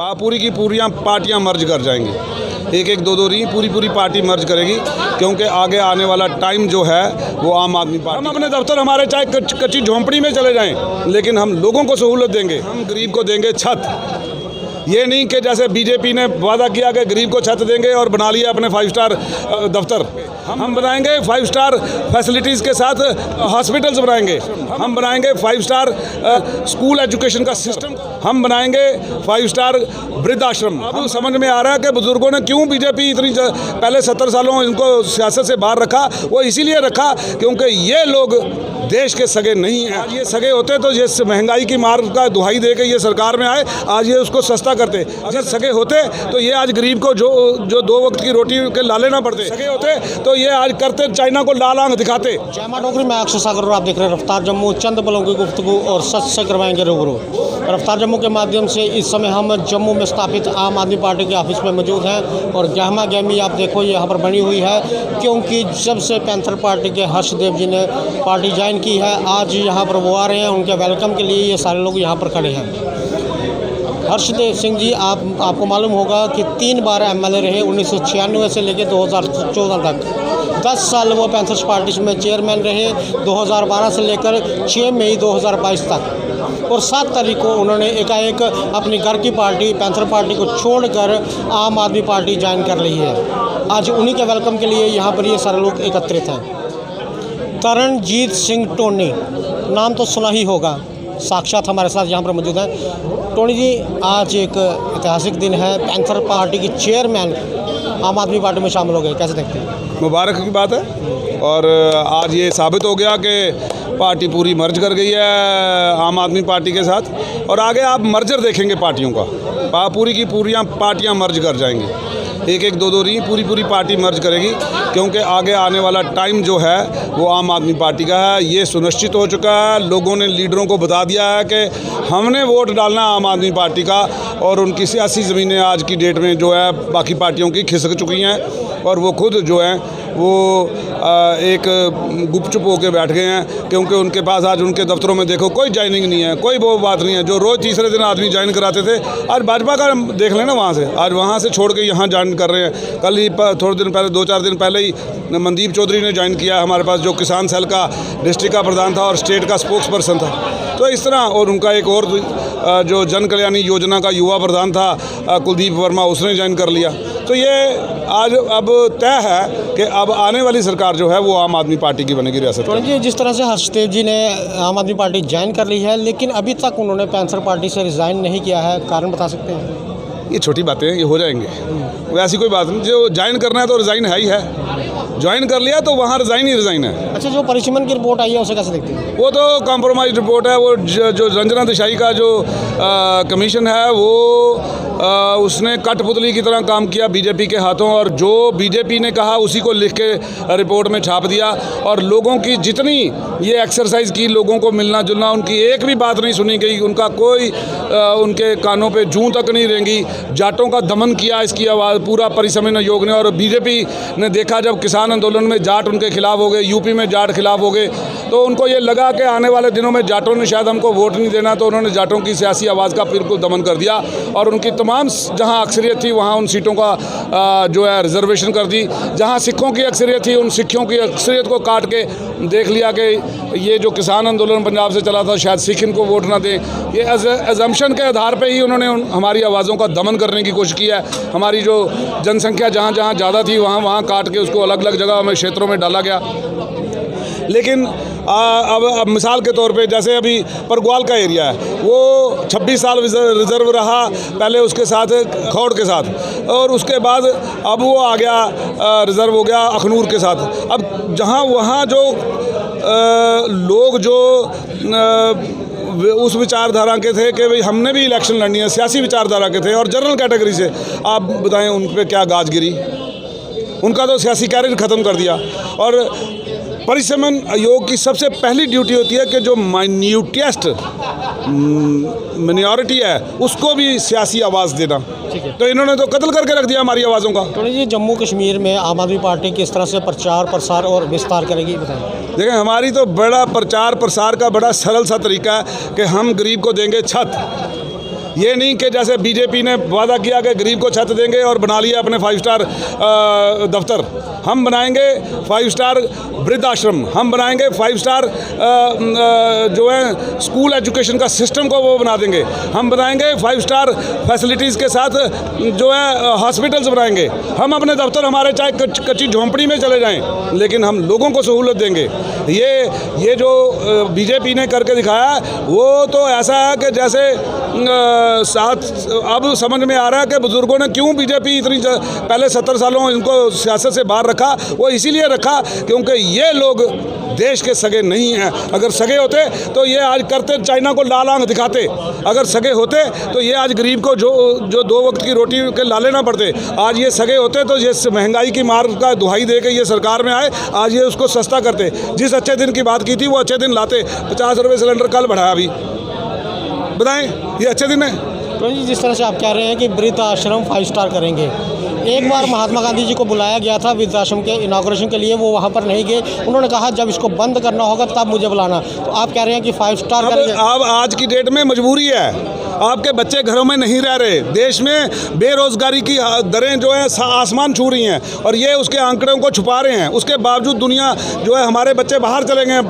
पूरी की पूरियाँ पार्टियाँ मर्ज कर जाएंगी, एक एक दो दो नहीं, पूरी पूरी पार्टी मर्ज करेगी, क्योंकि आगे आने वाला टाइम जो है वो आम आदमी पार्टी। हम अपने दफ्तर हमारे चाहे कच्ची झोंपड़ी में चले जाएं, लेकिन हम लोगों को सहूलत देंगे, हम गरीब को देंगे छत। ये नहीं कि जैसे बीजेपी ने वादा किया कि गरीब को छत देंगे और बना लिया अपने 5 स्टार दफ्तर। हम बनाएंगे 5 स्टार फैसिलिटीज़ के साथ हॉस्पिटल्स बनाएंगे, हम बनाएंगे 5 स्टार स्कूल एजुकेशन का सिस्टम, हम बनाएंगे 5 स्टार वृद्ध आश्रम। अब समझ में आ रहा है कि बुजुर्गों ने क्यों बीजेपी इतनी पहले 70 सालों इनको सियासत से बाहर रखा। वो इसीलिए रखा क्योंकि ये लोग देश के सगे नहीं हैं। आज ये सगे होते तो ये महंगाई की मार का दुहाई दे के ये सरकार में आए, आज ये उसको सस्ता करते। अगर सगे होते तो ये आज गरीब को जो 2 वक्त की रोटी के लाले ना पड़ते। सगे होते तो ये आज करते चाइना को लाल आंख दिखाते। जय मां डोगरी, मैं अक्षय सागर और आप देख रहे हैं रफ्तार जम्मू। चंद पलों की गुफ्तगू और सच से करवाएंगे रूबरू। रफ्तार जम्मू के माध्यम से इस समय हम जम्मू में स्थापित आम आदमी पार्टी के ऑफिस में मौजूद हैं और गहमा गहमी आप देखो यहाँ पर बनी हुई है, क्योंकि जब से पैंथर पार्टी के हर्षदेव जी ने पार्टी ज्वाइन की है, आज यहाँ पर वो आ रहे हैं, उनके वेलकम के लिए ये सारे लोग यहाँ पर खड़े हैं। हर्षदेव सिंह जी, आपको मालूम होगा कि 3 बार एमएलए रहे, 1996 से लेकर 2014 तक। 10 साल वो पैंथर्स पार्टी में चेयरमैन रहे, 2012 से लेकर 6 मई 2022 तक। और 7 तारीख को उन्होंने एकाएक अपनी घर की पार्टी पैंथर पार्टी को छोड़कर आम आदमी पार्टी ज्वाइन कर ली है। आज उन्हीं के वेलकम के लिए यहाँ पर ये सारे लोग एकत्रित हैं। तरणजीत सिंह टोनी, नाम तो सुना ही होगा, साक्षात हमारे साथ यहाँ पर मौजूद हैं। टोनी जी, आज एक ऐतिहासिक दिन है, पैंथर पार्टी के चेयरमैन आम आदमी पार्टी में शामिल हो गए, कैसे देखते हैं? मुबारक की बात है और आज ये साबित हो गया कि पार्टी पूरी मर्ज कर गई है आम आदमी पार्टी के साथ। और आगे आप मर्जर देखेंगे पार्टियों का, पूरी की पूरियाँ पार्टियाँ मर्ज कर जाएंगी, एक एक दो दो नहीं, पूरी पूरी पार्टी मर्ज करेगी, क्योंकि आगे आने वाला टाइम जो है वो आम आदमी पार्टी का है। ये सुनिश्चित हो चुका है, लोगों ने लीडरों को बता दिया है कि हमने वोट डालना आम आदमी पार्टी का, और उनकी सियासी ज़मीनें आज की डेट में जो है बाकी पार्टियों की खिसक चुकी हैं और वो खुद जो है वो एक गुपचुप होकर बैठ गए हैं, क्योंकि उनके पास आज उनके दफ्तरों में देखो कोई ज्वाइनिंग नहीं है, कोई वो बात नहीं है। जो रोज़ तीसरे दिन आदमी ज्वाइन कराते थे, आज भाजपा का देख लेना वहाँ से, आज वहाँ से छोड़ के यहाँ ज्वाइन कर रहे हैं। कल ही थोड़े दिन पहले 2-4 दिन पहले ही मनदीप चौधरी ने ज्वाइन किया हमारे पास, जो किसान सेल का डिस्ट्रिक्ट का प्रधान था और स्टेट का स्पोक्स पर्सन था। तो इस तरह, और उनका एक और जो जन कल्याणी योजना का युवा प्रधान था कुलदीप वर्मा, उसने ज्वाइन कर लिया। तो ये आज अब तय है कि अब आने वाली सरकार जो है वो आम आदमी पार्टी की बनेगी रियासत में। जी, जिस तरह से हर्षदेव जी ने आम आदमी पार्टी ज्वाइन कर ली है, लेकिन अभी तक उन्होंने पैंथर पार्टी से रिज़ाइन नहीं किया है, कारण बता सकते हैं? ये छोटी बातें हैं, ये हो जाएंगे, वैसी कोई बात नहीं। जो ज्वाइन करना है तो रिज़ाइन है ही है, ज्वाइन कर लिया तो वहाँ रिज़ाइन ही रिज़ाइन है। अच्छा, जो परिसीमन की रिपोर्ट आई है उसे कैसे देखते हैं? वो तो कॉम्प्रोमाइज रिपोर्ट है। वो जो रंजना देसाई का जो कमीशन है वो उसने कठपुतली की तरह काम किया बीजेपी के हाथों, और जो बीजेपी ने कहा उसी को लिख के रिपोर्ट में छाप दिया। और लोगों की जितनी ये एक्सरसाइज की, लोगों को मिलना जुलना, उनकी एक भी बात नहीं सुनी गई, उनका कोई उनके कानों पे जूं तक नहीं रेंगी। जाटों का दमन किया, इसकी आवाज़ पूरा परिसमन आयोग ने। और बीजेपी ने देखा जब किसान आंदोलन में जाट उनके खिलाफ हो गए, यूपी में जाट खिलाफ हो गए, तो उनको ये लगा कि आने वाले दिनों में जाटों ने शायद हमको वोट नहीं देना, तो उन्होंने जाटों की सियासी आवाज़ का बिल्कुल दमन कर दिया और उनकी तमाम जहां अक्सरियत थी वहां उन सीटों का जो है रिजर्वेशन कर दी। जहां सिखों की अक्सरियत थी, उन सिखों की अक्सरियत को काट के देख लिया कि ये जो किसान आंदोलन पंजाब से चला था शायद सिख इनको वोट ना दें। ये एजम्पशन के आधार पर ही उन्होंने हमारी आवाज़ों का दमन करने की कोशिश की है। हमारी जो जनसंख्या जहाँ जहाँ ज़्यादा थी वहाँ काट के उसको अलग अलग जगह में क्षेत्रों में डाला गया। लेकिन अब मिसाल के तौर पे जैसे अभी परग्वाल का एरिया है, वो 26 साल रिज़र्व रहा पहले उसके साथ खौड़ के साथ, और उसके बाद अब वो आ गया रिज़र्व हो गया अखनूर के साथ। अब जहाँ वहाँ जो लोग जो उस विचारधारा के थे कि भाई हमने भी इलेक्शन लड़नी है, सियासी विचारधारा के थे और जनरल कैटेगरी से, आप बताएं उन पर क्या गाज गिरी? उनका तो सियासी कैरियर ख़त्म कर दिया। और परिसमन आयोग की सबसे पहली ड्यूटी होती है कि जो माइन्यूटेस्ट मिनॉरिटी है उसको भी सियासी आवाज़ देना। तो इन्होंने तो कत्ल करके रख दिया हमारी आवाज़ों का। तो जी, जम्मू कश्मीर में आम आदमी पार्टी किस तरह से प्रचार प्रसार और विस्तार करेगी, बताएं? देखें, हमारी तो बड़ा प्रचार प्रसार का बड़ा सरल सा तरीका है कि हम गरीब को देंगे छत। ये नहीं कि जैसे बीजेपी ने वादा किया कि गरीब को छत देंगे और बना लिया अपने 5 स्टार दफ्तर। हम बनाएंगे 5 स्टार वृद्धाश्रम, हम बनाएंगे 5 स्टार जो है स्कूल एजुकेशन का सिस्टम को वो बना देंगे। हम बनाएंगे 5 स्टार फैसिलिटीज़ के साथ जो है हॉस्पिटल्स बनाएंगे। हम अपने दफ्तर हमारे चाहे कच्ची झोंपड़ी में चले जाएं, लेकिन हम लोगों को सहूलत देंगे। ये जो बीजेपी ने करके दिखाया वो तो ऐसा है कि जैसे अब समझ में आ रहा है कि बुज़ुर्गों ने क्यों बीजेपी इतनी पहले 70 सालों इनको सियासत से बाहर रखा। वो इसीलिए रखा क्योंकि ये लोग देश के सगे नहीं हैं। अगर सगे होते तो ये आज करते, चाइना को लाल आंख दिखाते। अगर सगे होते तो ये आज गरीब को जो 2 वक्त की रोटी के लाले ना पड़ते। आज ये सगे होते तो ये महंगाई की मार का दुहाई दे के ये सरकार में आए, आज ये उसको सस्ता करते। जिस अच्छे दिन की बात की थी वो अच्छे दिन लाते। 50 रुपये सिलेंडर कल बढ़ाया, अभी बताएं ये अच्छे दिन है? तो जी जिस तरह से आप कह रहे हैं कि वृद्धाश्रम 5 स्टार करेंगे, एक बार महात्मा गांधी जी को बुलाया गया था वृद्धाश्रम के इनाग्रेशन के लिए, वो वहाँ पर नहीं गए। उन्होंने कहा जब इसको बंद करना होगा तब मुझे बुलाना। तो आप कह रहे हैं कि 5 स्टार करेंगे? अब आज की डेट में मजबूरी है, आपके बच्चे घरों में नहीं रह रहे। देश में बेरोजगारी की दरें जो है आसमान छू रही हैं और ये उसके आंकड़ों को छुपा रहे हैं। उसके बावजूद दुनिया जो है, हमारे बच्चे बाहर चलेंगे,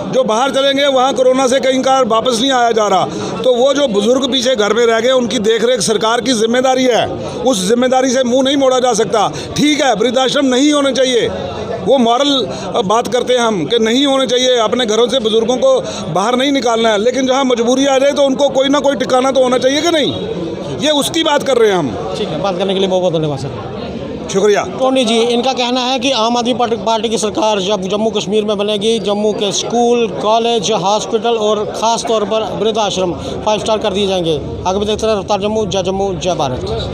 जो बाहर चलेंगे वहाँ कोरोना से कहीं का वापस नहीं आया जा रहा। तो वो जो बुजुर्ग पीछे घर में रह गए उनकी देखरेख सरकार की जिम्मेदारी है। उस जिम्मेदारी से मुंह नहीं मोड़ा जा सकता। ठीक है, वृद्धाश्रम नहीं होने चाहिए, वो मॉरल बात करते हैं हम कि नहीं होने चाहिए, अपने घरों से बुजुर्गों को बाहर नहीं निकालना है। लेकिन जहाँ मजबूरी आ जाए तो उनको कोई ना कोई ठिकाना तो होना चाहिए कि नहीं, ये उसकी बात कर रहे हैं हम। ठीक है, बात करने के लिए बहुत बहुत धन्यवाद सर। शुक्रिया। टोनी जी, इनका कहना है कि आम आदमी पार्टी की सरकार जब जम्मू कश्मीर में बनेगी, जम्मू के स्कूल, कॉलेज, हॉस्पिटल और ख़ास तौर पर वृद्धाश्रम 5 स्टार कर दिए जाएंगे। आगे भी देखते रहे रफ्तार जम्मू, जय भारत।